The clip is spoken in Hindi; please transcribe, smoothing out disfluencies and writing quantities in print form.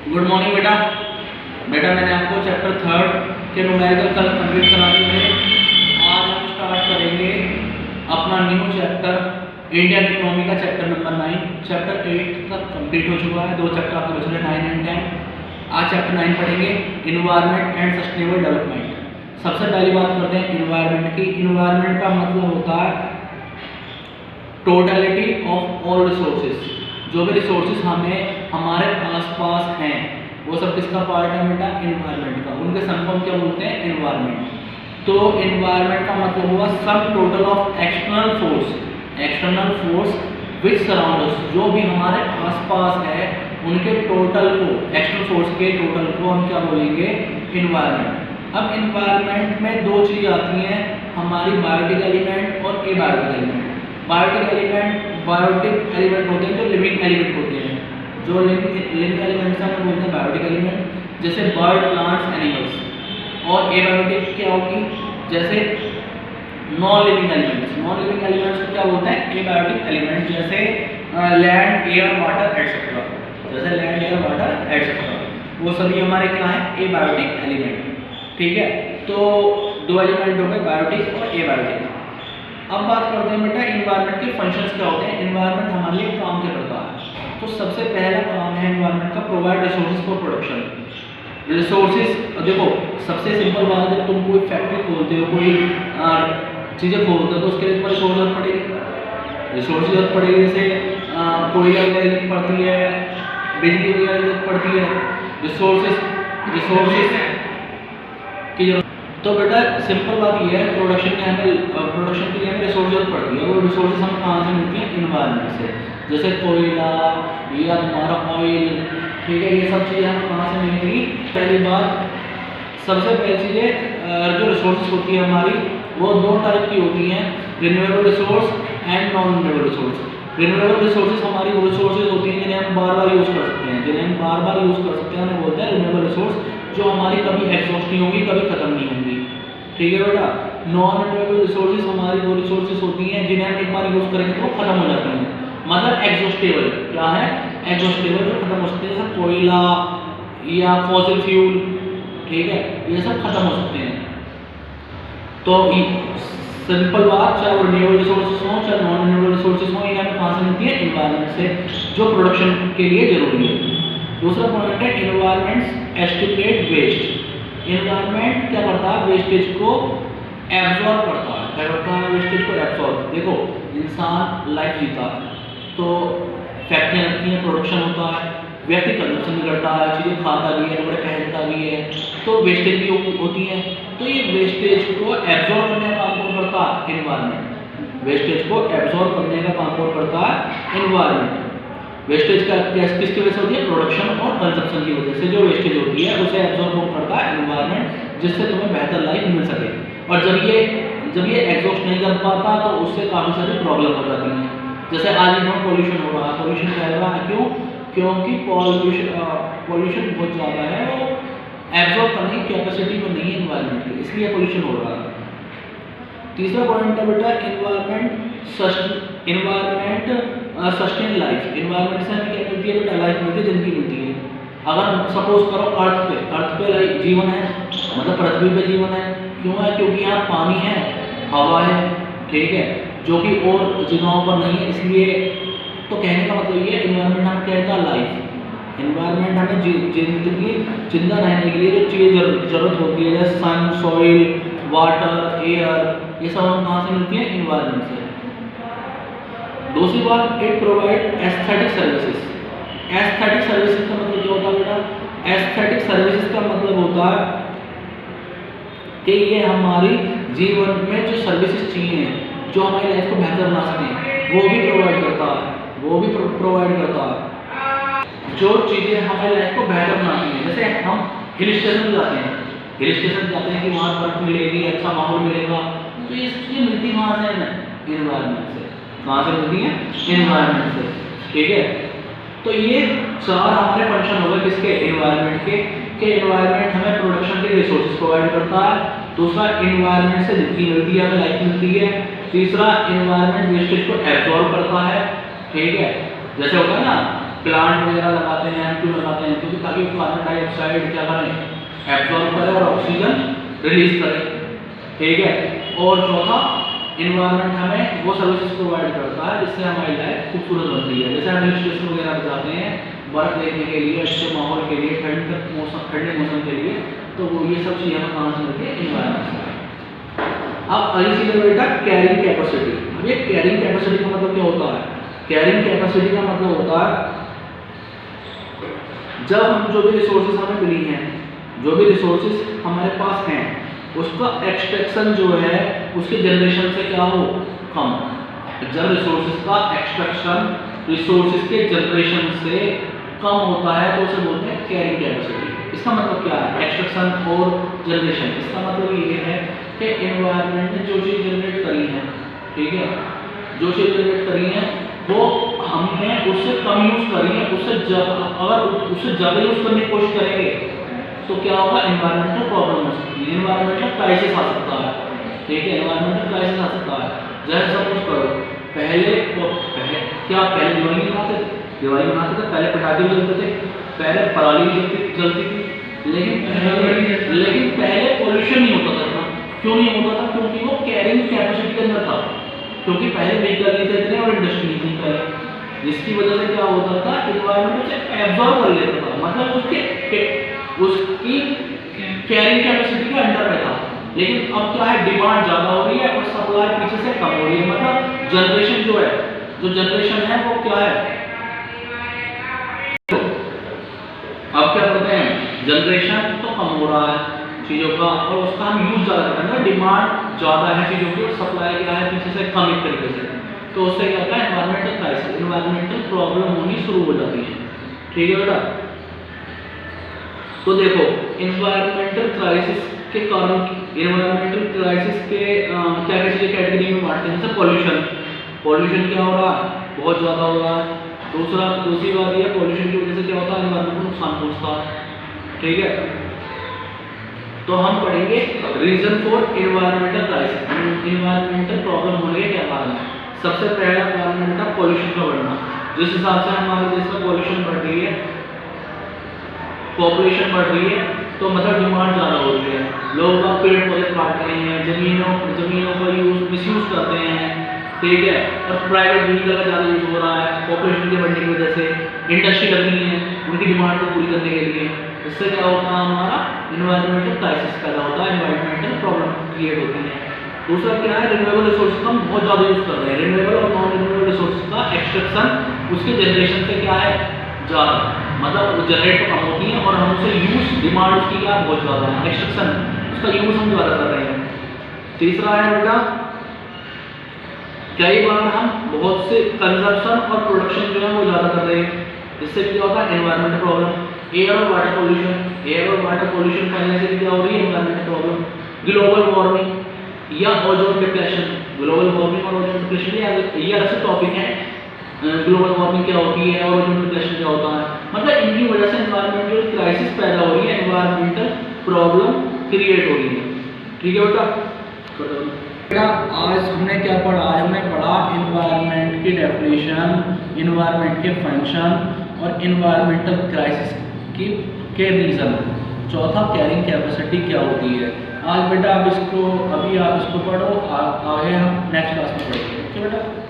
गुड मॉर्निंग बेटा। बेटा मैंने आपको चैप्टर थर्ड के न्यूमेरिकल कल कंप्लीट करा दिए थे। आज हम स्टार्ट करेंगे अपना न्यू चैप्टर इंडियन इकोनॉमी का चैप्टर नंबर 9। चैप्टर 8 तक कंप्लीट हो चुका है, 2 चैप्टर आपके बचे 9 एंड 10। आज चैप्टर 9 पढ़ेंगे इन्वायरमेंट एंड सस्टेनेबल डेवलपमेंट। सबसे पहली बात करते हैं इन्वायरमेंट की। इन्वायरमेंट का मतलब होता है टोटलिटी ऑफ ऑल रिसोर्सेज। जो भी रिसोर्सेज हमें हमारे आसपास हैं वो सब किसका पार्ट है बेटा? इन्वायरमेंट का। उनके सम को हम क्या बोलते हैं? इन्वायरमेंट। तो इन्वायरमेंट का मतलब हुआ sum total of external force which surround us. जो भी हमारे आसपास है उनके टोटल को, एक्सटर्नल फोर्स के टोटल को हम क्या बोलेंगे? इन्वायरमेंट। अब इन्वायरमेंट में दो चीज़ आती हैं हमारी, बायोटिक एलिमेंट और एबायोटिक एलिमेंट। बायोटिक एलिमेंट होते हैं जो लिविंग एलिमेंट होते हैं। जो लिविंग एलिमेंट्स हैं उनको बोलते हैं बायोटिक एलिमेंट, जैसे बर्ड, प्लांट्स, एनिमल्स। और एबायोटिक क्या होगी? जैसे non living elements. Non living elements को क्या बोलते हैं? एबायोटिक एलिमेंट, जैसे लैंड, एयर, वाटर एटसेट्रा। जैसे लैंड, एयर, वाटर एटसेट्रा, वो सभी हमारे क्या हैं? Abiotic element. ठीक है, तो दो एलिमेंट हो गए, बायोटिक और एबायोटिक। अब बात करते हैं बेटा इन्वायरमेंट के फंक्शंस क्या होते हैं, इन्वायरमेंट हमारे लिए काम क्या करता है। तो सबसे पहला काम है इन्वायरमेंट का, provide resources for production. Resources, देखो सबसे सिंपल बात है, जब तुम कोई फैक्ट्री खोलते हो, कोई चीज़ें खोलते हो तो उसके लिए तुम्हें रिसोर्स जरूरत पड़ेगी। रिसोर्स जरूरत पड़ेगी, जैसे कोयला वगैरह जरूरत पड़ती है, बिजली वगैरह जरूरत पड़ती है, रिसोर्सेज की जरूरत। तो बेटा सिंपल बात ये है, प्रोडक्शन के लिए हमें रिसोर्स जरूरत पड़ती है। वो रिसोर्सेज हमें कहाँ से मिलती हैं? इन्वायरमेंट से। जैसे कोयला या हमारा ऑयल, ठीक है, ये सब चीज़ें हमें कहाँ से मिलेंगी? पहली बात, सबसे पहली चीज़ें जो रिसोर्सेज होती है हमारी, वो दो टाइप की होती हैं, renewable resource and non renewable resource. Renewable resources हमारी वो रिसोर्सेज होती हैं जिन्हें हम बार बार यूज़ कर सकते हैं, उन्हें बोलते हैं रिन्यूएबल रिसोर्स, जो हमारी कभी एग्जॉस्ट नहीं होंगी, कभी खत्म नहीं होंगी। ठीक है बेटा। नॉन रिन्यूएबल रिसोर्सेज हमारी वो रिसोर्सेज होती हैं जिन्हें हम एक बार यूज़ करेंगे तो खत्म हो जाती हैं, मतलब एग्जॉस्टेबल। क्या है? एग्जॉस्टेबल, जो खत्म हो सकते हैं, जैसे कोयला या फॉसिल फ्यूल, ठीक है, ये सब खत्म हो सकते हैं। तो सिंपल बात, चाहे वो रिन्यूएबल रिसोर्सेज हो चाहे नॉन रिन्यूएबल रिसोर्सेज हो, ये हमें कहाँ से मिलती है? इन्वायरमेंट से, जो प्रोडक्शन के लिए जरूरी है। दूसरा पॉइंट है इन्वायरमेंट एस्टिमेट वेस्ट। इन्वायरमेंट क्या करता है? वेस्टेज को एब्जॉर्ब करता है। क्या करता है? वेस्टेज को एब्जॉर्ब। देखो इंसान लाइफ जीता है तो फैक्ट्रियाँ लगती हैं, प्रोडक्शन होता है, व्यक्ति कंजप्शन भी करता है, चीज़ें खाता भी है, कपड़े पहनता भी है, तो वेस्टेज भी होती है। तो ये वेस्टेज को एब्जॉर्ब करने का काम कौन करता है? इन्वायरमेंट। वेस्टेज को एब्जॉर्ब करने का काम कौन करता है? इन्वायरमेंट। वेस्टेज का किसकी वजह से होती है? प्रोडक्शन और कंजप्शन की वजह से जो वेस्टेज होती है उसे एब्जॉर्ब करता है इन्वायरमेंट, जिससे तुम्हें बेहतर लाइफ मिल सके। और जब ये एग्जॉस्ट नहीं कर पाता तो उससे काफ़ी सारी प्रॉब्लम हो जाती हैं। जैसे आज भी पॉल्यूशन हो रहा है, पॉल्यूशन फैल रहा है, क्यों? क्योंकि पॉल्यूशन बहुत ज़्यादा है, वो एब्जॉर्ब करने की कैपेसिटी में नहीं है इन्वायरमेंट की, इसलिए पॉल्यूशन हो रहा है। तीसरा पॉइंट है बेटा इन्वायरमेंट सस्टेन लाइफ। इन्वायरमेंट से हमें क्या मिलती है बेटा? लाइफ मिलती है, जिंदगी मिलती है। अगर सपोज करो अर्थ पे लाइफ जीवन है, मतलब पृथ्वी पे जीवन है, क्यों है? क्योंकि यहाँ पानी है, हवा है, ठीक है, जो कि और जगहों पर नहीं है, इसलिए। तो कहने का मतलब ये है इन्वायरमेंट हमें कहता है लाइफ। इन्वायरमेंट हमें जिंदा रहने के लिए जो चीज़ें जरूरत होती है, जैसे सन, सॉइल, वाटर, एयर, ये सब हम कहाँ से मिलती है? इन्वायरमेंट से। दूसरी बात, it provide aesthetic services. Aesthetic services का मतलब क्या होता है बेटा? एस्थेटिक सर्विसेज का मतलब होता है कि ये हमारी जीवन में जो सर्विसेज चाहिए, जो हमारी लाइफ को बेहतर बना सकें, वो भी प्रोवाइड करता है। जो चीज़ें हमारी लाइफ को बेहतर बनाती हैं, जैसे हम हिल स्टेशन जाते हैं कि वहाँ बर्फ मिलेगी, अच्छा माहौल मिलेगा, तो ये चीज़ें मिलती कहाँ से? इन्वायरमेंट से। कहाँ से मिलती हैं? इन्वायरमेंट से। ठीक है, तो ये चार हमारे फंक्शन हो गए किसके? इन्वायरमेंट के इन्वायरमेंट हमें प्रोडक्शन के रिसोर्सेज प्रोवाइड करता है। दूसरा, इन्वायरमेंट से जिंदगी मिलती है, हमें लाइफ मिलती है। तीसरा, इन्वायरमेंट वेस्टेज को एब्जॉर्ब करता है, ठीक है, जैसे होता है ना प्लांट वगैरह लगाते हैं, हम क्यों लगाते हैं? क्योंकि ताकि कार्बन डाइऑक्साइड क्या करें, एब्जॉर्ब करे और ऑक्सीजन रिलीज करे, ठीक है। और चौथा, इन्वायरमेंट हमें वो सर्विसेज प्रोवाइड करता है जिससे हमारी लाइफ खूबसूरत बनती है। जैसे हम हिल स्टेशन वगैरह पर जाते हैं बर्फ देखने के लिए, अच्छे माहौल के लिए, ठंडे मौसम के लिए, तो वो ये सब चीज़ें हमें कहाँ से मिलती है, इन्वायरमेंट से। अब अगली चीज़ है बेटा कैरिंग कैपेसिटी। अब ये कैरिंग कैपेसिटी का मतलब क्या होता है? कैरिंग कैपेसिटी का मतलब होता है जब हम जो भी रिसोर्सेज हमें मिली हैं, जो भी रिसोर्सेज हमारे पास हैं, उसका एक्सट्रैक्शन जो है उसके जनरेशन से क्या हो, कम। जब रिसोर्सेज का एक्सट्रैक्शन रिसोर्सेज के जनरेशन से कम होता है तो उसे बोलते हैं कैरिंग कैपेसिटी। इसका मतलब क्या है, एक्सट्रैक्शन और जनरेशन? इसका मतलब ये है कि एनवायरनमेंट ने जो चीज़ जनरेट करी है, ठीक है, जो चीज़ जनरेट करी है वो हमने उससे कम यूज़ करी है, अगर उससे ज़्यादा यूज़ करने की कोशिश करेंगे तो क्या होगा, एनवायरमेंटल प्रॉब्लम हो सकती है, एनवायरमेंटल क्राइसिस आ सकता है, ठीक है, एनवायरमेंटल क्राइसिस आ सकता है। जैसे सपोज करो पहले दिवाली मनाते थे, पहले पटाखे भी जलते थे, पहले पराली जलती थी, लेकिन पहले पोल्यूशन नहीं होता था। क्यों नहीं होता था? क्योंकि वो कैरिंग कैपेसिटी के अंदर था, क्योंकि पहले व्हीकल नहीं थे इतने और इंडस्ट्री नहीं थी पहले, जिसकी वजह से क्या होता था, एनवायरमेंट से एब्जॉर्ब कर लेता था, मतलब उसकी कैरिंग कैपेसिटी के अंडर में था। लेकिन अब क्या है, डिमांड ज़्यादा हो रही है और सप्लाई पीछे से कम हो रही है, मतलब जनरेशन जो जनरेशन है वो क्या है, तो अब क्या करते हैं, जनरेशन तो कम हो रहा है चीज़ों का और उसका हम यूज़ ज़्यादा कर रहे हैं, डिमांड ज़्यादा है चीज़ों की और सप्लाई क्या है पीछे से कम एक तरीके से, तो उससे क्या होता है, एनवायरमेंटल क्राइसिस, एनवायरमेंटल प्रॉब्लम होनी शुरू हो जाती है, ठीक है बेटा। तो देखो एनवायरमेंटल क्राइसिस के कारण, एनवायरमेंटल क्राइसिस के क्या क्या चीज़ें कैटेगरी में बांटते हैं, जैसे पॉल्यूशन क्या हो रहा है, बहुत ज़्यादा हो रहा है। दूसरी बात यह, पॉल्यूशन की वजह से क्या होता है, एनवायरमेंट को नुकसान पहुँचता है, ठीक है। तो हम पढ़ेंगे reason for environmental crisis, environmental problem होने के क्या कारण है। सबसे पहला कारण है बेटा पॉल्यूशन का बढ़ना। जिस हिसाब से हमारे देश में पॉल्यूशन बढ़ रही है, पॉपुलेशन बढ़ रही है, तो मतलब डिमांड ज़्यादा हो रही है, लोग पेड़ पौधे काट रहे हैं, ज़मीनों का मिसयूज़ करते हैं, ठीक है, और प्राइवेट व्हीकल का ज़्यादा यूज़ हो रहा है, पॉपुलेशन के बढ़ने की वजह से इंडस्ट्री लगनी है उनकी डिमांड को पूरी करने के लिए। इससे क्या होता है, हमारा इन्वायरमेंटल क्राइसिस पैदा होता है, इन्वायरमेंटल प्रॉब्लम क्रिएट होती है। दूसरा क्या है, रिन्यूएबल रिसोर्स का हम बहुत ज़्यादा यूज़ कर रहे हैं, रिन्यूएबल और नॉन रिन्यूएबल रिसोर्स का एक्सट्रैक्शन उसके जनरेशन से क्या है, ज़्यादा, मतलब वो जनरेट तो कम होती है और हम उसे यूज़, डिमांड उसकी क्या बहुत ज़्यादा है, एक्सट्रैक्शन उसका यूज़ हम ज़्यादा कर रहे हैं। तीसरा है बेटा, कई बार हम बहुत से कंजप्शन और प्रोडक्शन जो है वो ज़्यादा कर रहे हैं, इससे भी क्या होता है, एनवायरमेंटल प्रॉब्लम। एयर और वाटर पोल्यूशन फैलने से भी क्या हो रही है, एनवायरमेंटल प्रॉब्लम। ग्लोबल वार्मिंग या ओजोन डिप्लेशन, ग्लोबल वार्मिंग और ओजोन डिप्लेशन ये अलग से टॉपिक है। ग्लोबल वार्मिंग क्या होती है और ओजोन डिप्लेशन क्या होता है, मतलब इनकी वजह से एनवायरमेंटल क्राइसिस पैदा हो रही है, एनवायरमेंटल प्रॉब्लम क्रिएट हो रही है, ठीक है बेटा। आज हमने क्या पढ़ा, आज हमने पढ़ा एनवायरनमेंट की डेफिनेशन, एनवायरनमेंट के फंक्शन और एनवायरमेंटल क्राइसिस के रीज़न। चौथा कैरिंग कैपेसिटी क्या होती है। आज बेटा आप इसको पढ़ो, आगे हम नेक्स्ट क्लास में पढ़ेंगे, ठीक है बेटा।